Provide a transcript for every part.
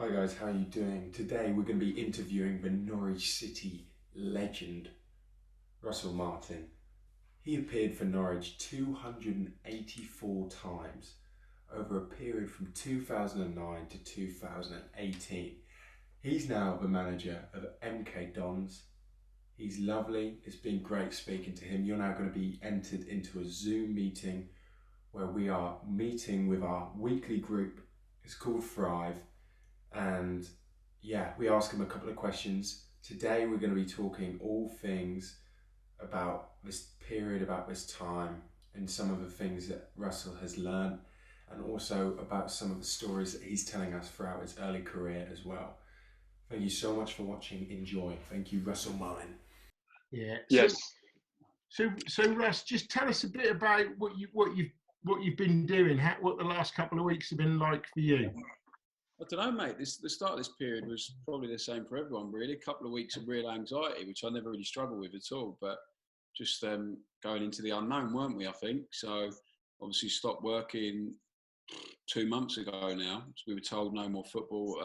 Hi guys, how are you doing? Today we're going to be interviewing the Norwich City legend, Russel Martin. He appeared for Norwich 284 times over a period from 2009 to 2018. He's now the manager of MK Dons. He's lovely, it's been great speaking to him. You're now going to be entered into a Zoom meeting where we are meeting with our weekly group. It's called Thrive. And yeah, we ask him a couple of questions. Today we're going to be talking all things about this period, about this time, and some of the things that Russell has learned, and also about some of the stories that he's telling us throughout his early career as well. Thank you so much for watching. Enjoy. Thank you, Russell Martin. Yeah. Yes. So Russ, just tell us a bit about what you've been doing. What the last couple of weeks have been like for you. I don't know, mate. The start of this period was probably the same for everyone, really. A couple of weeks of real anxiety, which I never really struggled with at all. But just going into the unknown, weren't we? I think so. Obviously, stopped working 2 months ago now. So we were told no more football.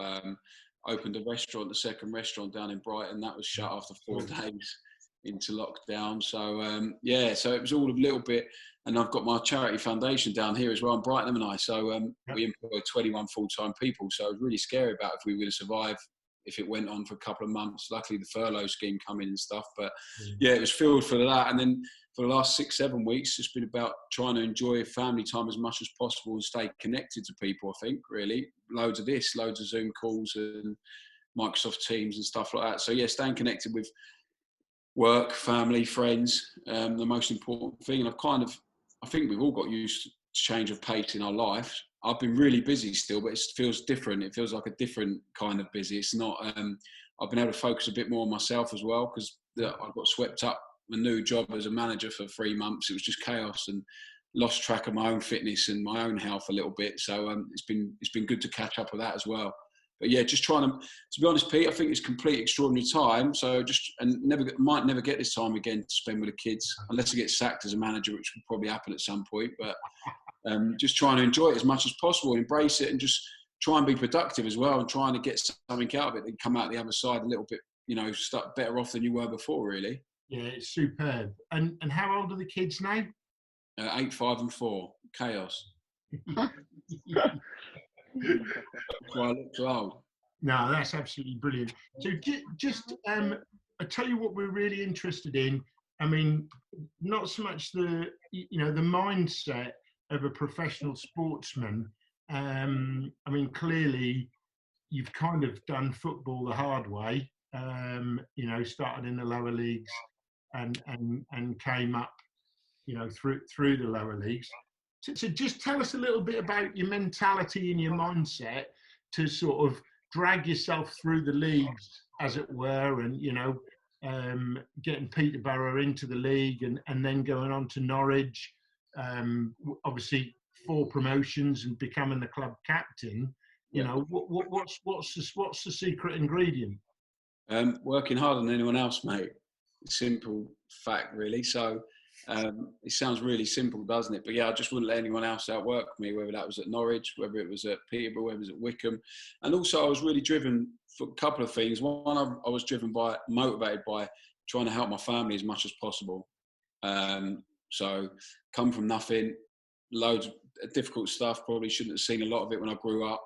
Opened a restaurant, the second restaurant down in Brighton. That was shut after 4 days into lockdown. So yeah, so it was all a little bit. And I've got my charity foundation down here as well in Brighton, haven't I? So we employ 21 full-time people. So it was really scary about if we were going to survive if it went on for a couple of months. Luckily, the furlough scheme come in and stuff. But yeah, it was filled for that. And then for the last 6-7 weeks, it's been about trying to enjoy family time as much as possible and stay connected to people, I think, really. Loads of Zoom calls and Microsoft Teams and stuff like that. So yeah, staying connected with work, family, friends, the most important thing. And I think we've all got used to change of pace in our life. I've been really busy still, but it feels different. It feels like a different kind of busy. It's not, I've been able to focus a bit more on myself as well, because I got swept up a new job as a manager for 3 months. It was just chaos and lost track of my own fitness and my own health a little bit. So it's been good to catch up with that as well. But yeah, just trying to be honest, Pete, I think it's complete extraordinary time. So might never get this time again to spend with the kids, unless I get sacked as a manager, which will probably happen at some point. But just trying to enjoy it as much as possible, embrace it, and just try and be productive as well, and trying to get something out of it and come out the other side a little bit, start better off than you were before, really. Yeah, it's superb. And how old are the kids now? 8, 5 and 4. Chaos. That's why I look so old. No, that's absolutely brilliant. So just I tell you what we're really interested in. I mean, not so much the mindset of a professional sportsman. I mean, clearly you've kind of done football the hard way. Started in the lower leagues and came up, through the lower leagues. So just tell us a little bit about your mentality and your mindset to sort of drag yourself through the leagues, as it were, and getting Peterborough into the league, and then going on to Norwich, obviously 4 promotions and becoming the club captain. What's the secret ingredient? Working harder than anyone else, mate. Simple fact, really. So it sounds really simple, doesn't it? But yeah, I just wouldn't let anyone else outwork me, whether that was at Norwich, whether it was at Peterborough, whether it was at Wycombe. And also I was really driven for a couple of things. One, I was motivated by trying to help my family as much as possible. So come from nothing, loads of difficult stuff, probably shouldn't have seen a lot of it when I grew up.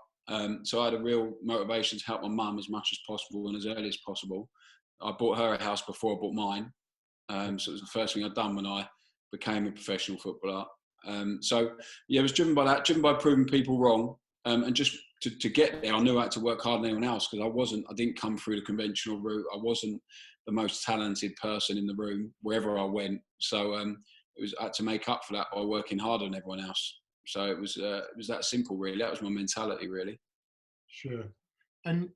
So I had a real motivation to help my mum as much as possible and as early as possible. I bought her a house before I bought mine. So it was the first thing I'd done when I became a professional footballer. So yeah, I was driven by that, driven by proving people wrong. And just to get there, I knew I had to work harder than anyone else, because I didn't come through the conventional route. I wasn't the most talented person in the room wherever I went. So I had to make up for that by working harder than everyone else. So it was that simple, really. That was my mentality, really. Sure. And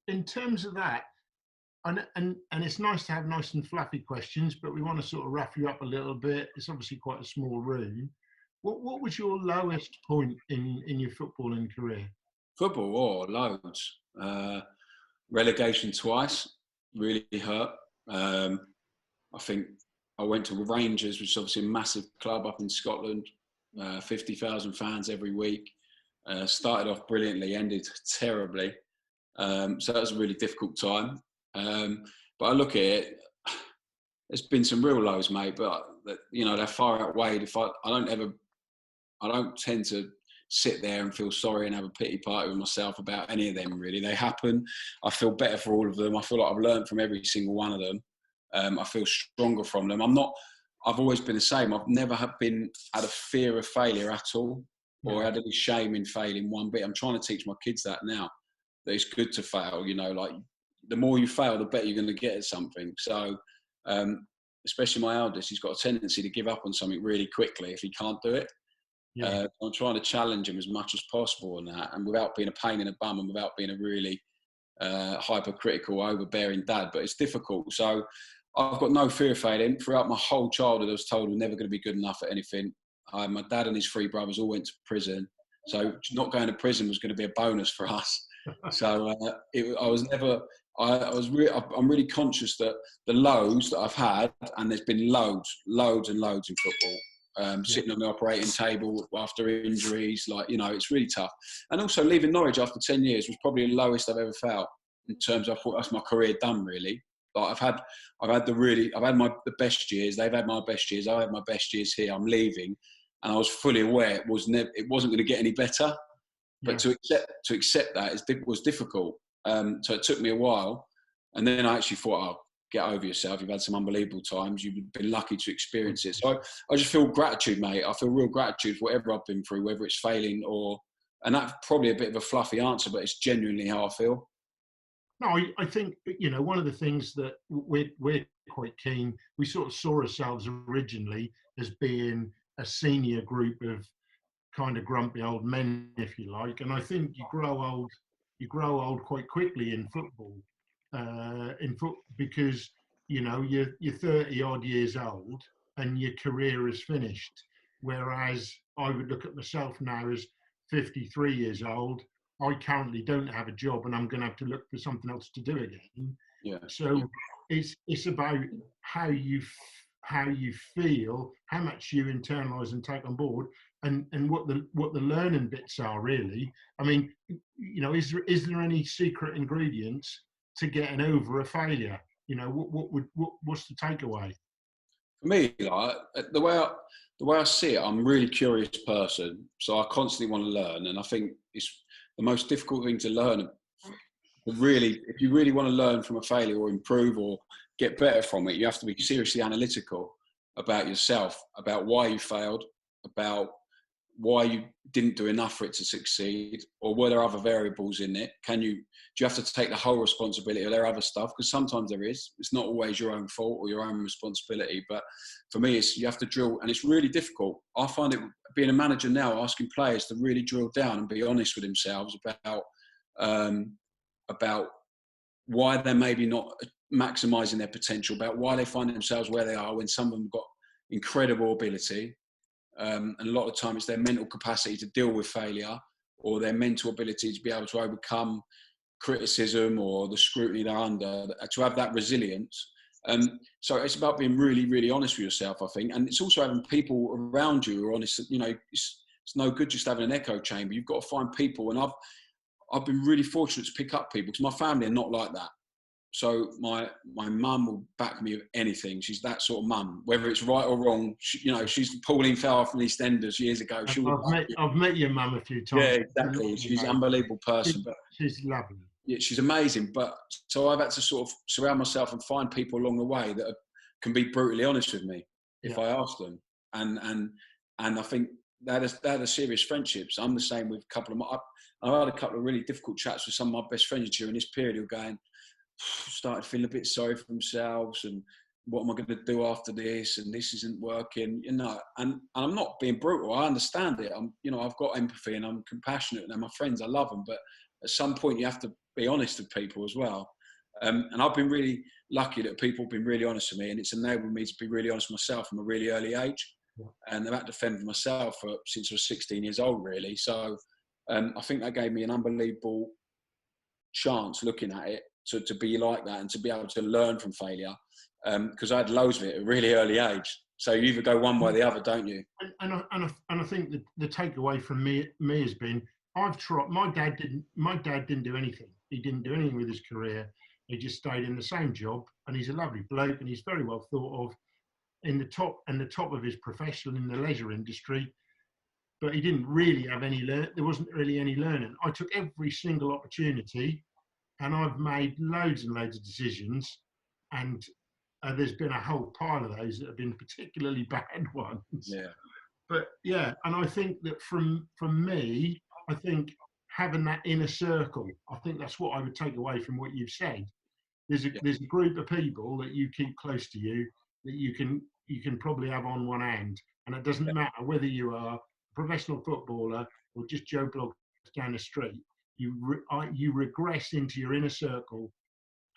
in terms of that, and it's nice to have nice and fluffy questions, but we want to sort of rough you up a little bit. It's obviously quite a small room. What was your lowest point in your footballing career? Football, loads. Relegation twice, really hurt. I think I went to Rangers, which is obviously a massive club up in Scotland, 50,000 fans every week. Started off brilliantly, ended terribly. So that was a really difficult time. But I look at it, there's been some real lows, mate, but they're far outweighed. I don't tend to sit there and feel sorry and have a pity party with myself about any of them, really. They happen. I feel better for all of them. I feel like I've learned from every single one of them. I feel stronger from them. I've always been the same. I've never had a fear of failure at all, or had any shame in failing one bit. I'm trying to teach my kids that now, that it's good to fail. Like the more you fail, the better you're going to get at something. So, especially my eldest, he's got a tendency to give up on something really quickly if he can't do it. I'm trying to challenge him as much as possible on that, and without being a pain in the bum and without being a really hypercritical, overbearing dad. But it's difficult. So I've got no fear of failing. Throughout my whole childhood, I was told we're never going to be good enough at anything. My dad and his 3 brothers all went to prison, so not going to prison was going to be a bonus for us. So I'm really conscious that the lows that I've had, and there's been loads and loads in football, sitting on the operating table after injuries, it's really tough. And also leaving Norwich after 10 years was probably the lowest I've ever felt, in terms of I thought that's my career done, really. Like I've had the best years. They've had my best years. I had my best years here. I'm leaving, and I was fully aware it wasn't going to get any better. But to accept that was difficult. So it took me a while, and then I actually thought, get over yourself. You've had some unbelievable times. You've been lucky to experience it. So I just feel gratitude, mate. I feel real gratitude for whatever I've been through, whether it's failing and that's probably a bit of a fluffy answer, but it's genuinely how I feel. No, I think, one of the things that we're quite keen, we sort of saw ourselves originally as being a senior group of kind of grumpy old men, if you like. And I think you grow old quite quickly in football, because, you're 30 odd years old and your career is finished. Whereas I would look at myself now as 53 years old. I currently don't have a job, and I'm going to have to look for something else to do again. So it's about how you feel, how much you internalise and take on board, and what the learning bits are, really. I mean, is there any secret ingredients to getting over a failure? What's the takeaway? For me, the way I see it, I'm a really curious person, so I constantly want to learn, and I think it's the most difficult thing to learn. Really, if you really want to learn from a failure or improve or get better from it, you have to be seriously analytical about yourself, about why you failed, about why you didn't do enough for it to succeed, or were there other variables in it? Do you have to take the whole responsibility, or there other stuff? Because sometimes there is. It's not always your own fault or your own responsibility. But for me, you have to drill, and it's really difficult. I find it, being a manager now, asking players to really drill down and be honest with themselves about why they're maybe not maximising their potential, about why they find themselves where they are when some of them have got incredible ability. And a lot of time it's their mental capacity to deal with failure, or their mental ability to be able to overcome criticism or the scrutiny they're under, to have that resilience. So it's about being really, really honest with yourself, I think. And it's also having people around you who are honest. It's no good just having an echo chamber. You've got to find people. And I've been really fortunate to pick up people, because my family are not like that. So my mum will back me with anything. She's that sort of mum, whether it's right or wrong. She's Pauline Farr from EastEnders years ago. I've met your mum a few times. Yeah, exactly. She's an unbelievable person. She's lovely. Yeah, she's amazing. But so I've had to sort of surround myself and find people along the way that can be brutally honest with me if I ask them. And I think that are serious friendships. I'm the same with a couple of I've had a couple of really difficult chats with some of my best friends during this period, who are going, started feeling a bit sorry for themselves, and what am I going to do after this, and this isn't working, and I'm not being brutal. I understand it. I've got empathy and I'm compassionate, and they're my friends. I love them, but at some point you have to be honest with people as well. And I've been really lucky that people have been really honest with me, and it's enabled me to be really honest with myself from a really early age. And I've had to fend for myself since I was 16 years old, really. So I think that gave me an unbelievable chance, looking at it, to be like that and to be able to learn from failure, because I had loads of it at a really early age. So you either go one way or the other, don't you? And I think the takeaway from me has been, I've tried. My dad didn't do anything. he didn't do anything with his career. He just stayed in the same job, and he's a lovely bloke, and he's very well thought of in the top of his profession in the leisure industry. But he didn't really have any there wasn't really any learning. I took every single opportunity, and I've made loads and loads of decisions, and there's been a whole pile of those that have been particularly bad ones. Yeah. But yeah, and I think that from me, I think having that inner circle, I think that's what I would take away from what you've said. There's a group of people that you keep close to you that you can probably have on one hand, and it doesn't matter whether you are a professional footballer or just Joe Bloggs down the street. You regress into your inner circle,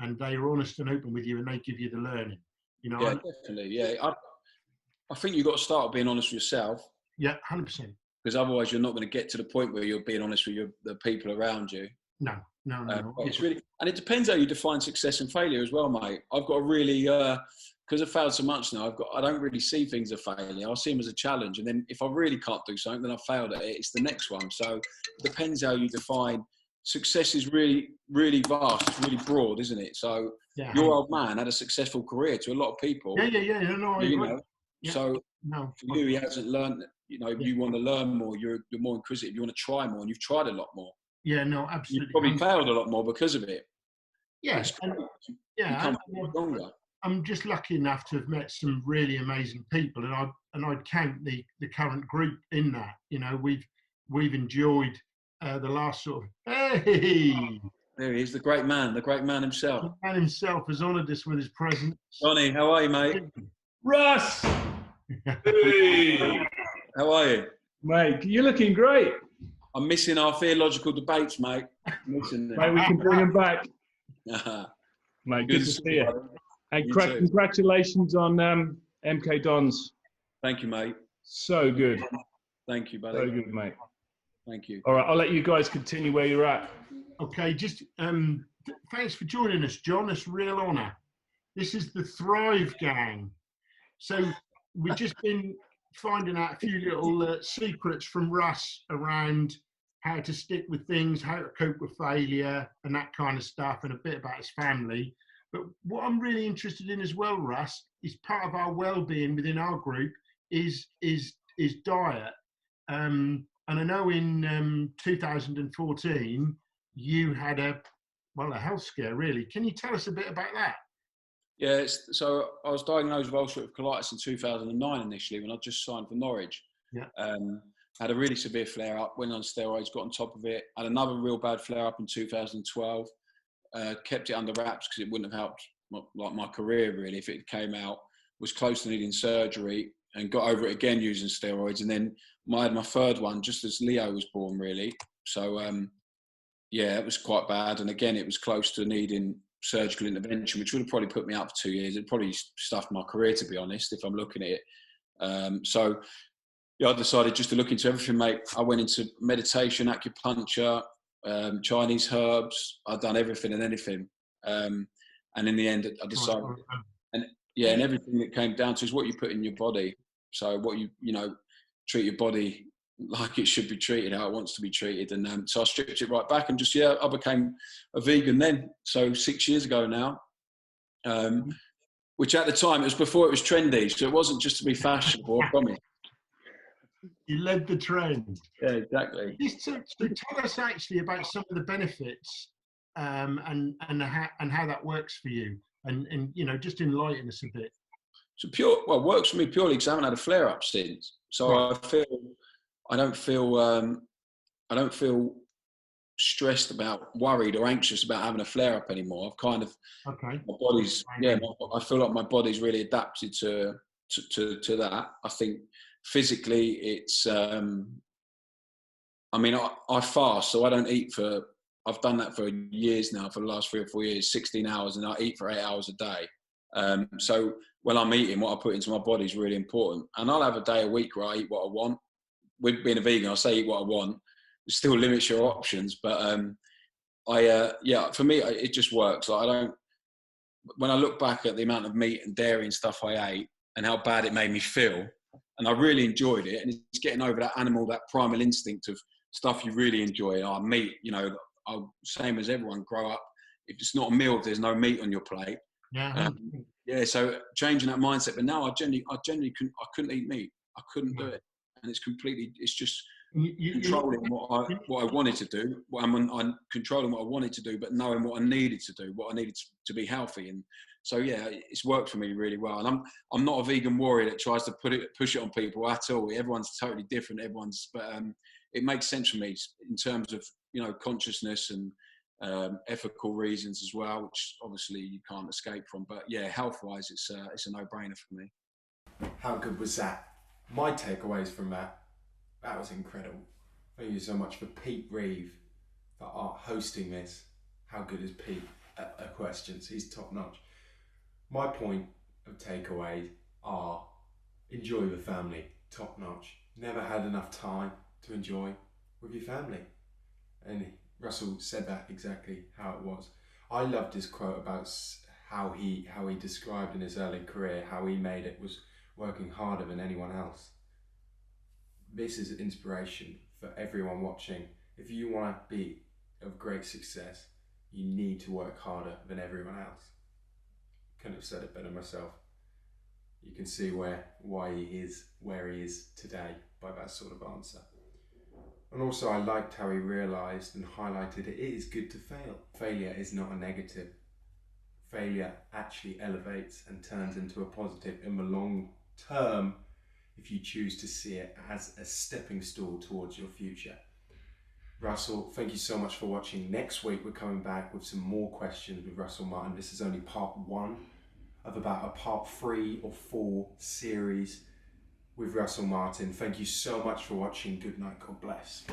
and they are honest and open with you, and they give you the learning. You know. Yeah, definitely. Yeah, I think you've got to start being honest with yourself. Yeah, 100%. Because otherwise, you're not going to get to the point where you're being honest with the people around you. No. It's really, and it depends how you define success and failure as well, mate. I've got a really, because I've failed so much now, I don't really see things as failure. I see them as a challenge. And then if I really can't do something, then I've failed at it. It's the next one. So it depends how you define. Success is really, really vast. It's really broad, isn't it? So your old man had a successful career to a lot of people. Yeah. No, you know. Yeah. So for you, he hasn't learned. You know, you want to learn more. You're more inquisitive. You want to try more, and you've tried a lot more. Yeah, no, absolutely. You've probably failed a lot more because of it. Yes, I'm just lucky enough to have met some really amazing people, and I'd count the current group in that. You know, we've enjoyed the last sort of hey. There he is, the great man himself. The man himself has honoured us with his presence. Johnny, how are you, mate? Russ! Hey! How are you? Mate, you're looking great. I'm missing our theological debates, mate. Mate, we can bring them back. Mate, good to see you. And congratulations on MK Dons. Thank you, mate. So good. Thank you, buddy. So good, mate. Thank you. All right, I'll let you guys continue where you're at. Okay, just thanks for joining us, John. It's a real honour. This is the Thrive Gang. So we've just been finding out a few little secrets from Russ around how to stick with things, how to cope with failure and that kind of stuff, and a bit about his family. But what I'm really interested in as well, Russ, is part of our well-being within our group is diet. And I know in 2014, you had a health scare, really. Can you tell us a bit about that? Yeah, so I was diagnosed with ulcerative colitis in 2009 initially when I just signed for Norwich. Yeah. Had a really severe flare-up, went on steroids, got on top of it, had another real bad flare-up in 2012, kept it under wraps because it wouldn't have helped my career really if it came out, was close to needing surgery and got over it again using steroids. And then I had my third one just as Leo was born really. So, it was quite bad. And again, it was close to needing surgical intervention, which would have probably put me out for 2 years. It probably stuffed my career, to be honest, if I'm looking at it. I decided just to look into everything, mate. I went into meditation, acupuncture, Chinese herbs. I've done everything and anything. And in the end, I decided, and everything that came down to is what you put in your body. So what you treat your body like it should be treated, how it wants to be treated. And so I stripped it right back and just, I became a vegan then. So 6 years ago now, which at the time, it was before it was trendy. So it wasn't just to be fashionable, I promise. You led the trend. Yeah, exactly. So tell us actually about some of the benefits and how that works for you. And just enlighten us a bit. So it works for me purely because I haven't had a flare up since. So right. I don't feel stressed about, worried or anxious about having a flare up anymore. I've kind of, my body's, I feel like my body's really adapted to that. I think physically it's, I fast, so I don't eat I've done that for years now, for the last 3 or 4 years, 16 hours, and I eat for 8 hours a day. So when I'm eating, what I put into my body is really important. And I'll have a day a week where I eat what I want. With being a vegan, I say eat what I want. It still limits your options, but for me, it just works. Like when I look back at the amount of meat and dairy and stuff I ate and how bad it made me feel, and I really enjoyed it, and it's getting over that primal instinct of stuff you really enjoy. Meat, same as everyone, grow up. If it's not a meal, if there's no meat on your plate. Yeah. Yeah. So changing that mindset. But now I genuinely couldn't eat meat. I couldn't do it, and it's just controlling what I wanted to do. I'm controlling what I wanted to do, but knowing what I needed to do, what I needed to be healthy. And so yeah, it's worked for me really well. And I'm not a vegan warrior that tries to push it on people at all. Everyone's totally different. But it makes sense for me in terms of consciousness and ethical reasons as well, which obviously you can't escape from. But yeah, health-wise, it's a no-brainer for me. How good was that? My takeaways from that was incredible. Thank you so much for Pete Reeve for hosting this. How good is Pete at questions? He's top notch. My point of takeaways are: enjoy the family, top notch. Never had enough time to enjoy with your family. And Russell said that exactly how it was. I loved his quote about how he described in his early career how he made it was working harder than anyone else. This is inspiration for everyone watching. If you want to be of great success, you need to work harder than everyone else. Couldn't have said it better myself. You can see why he is where he is today by that sort of answer. And also I liked how he realised and highlighted it is good to fail. Failure is not a negative. Failure actually elevates and turns into a positive in the long term if you choose to see it as a stepping stool towards your future. Russell, thank you so much for watching. Next week we're coming back with some more questions with Russel Martin. This is only part 1 of about a part 3 or 4 series with Russel Martin. Thank you so much for watching. Good night, God bless.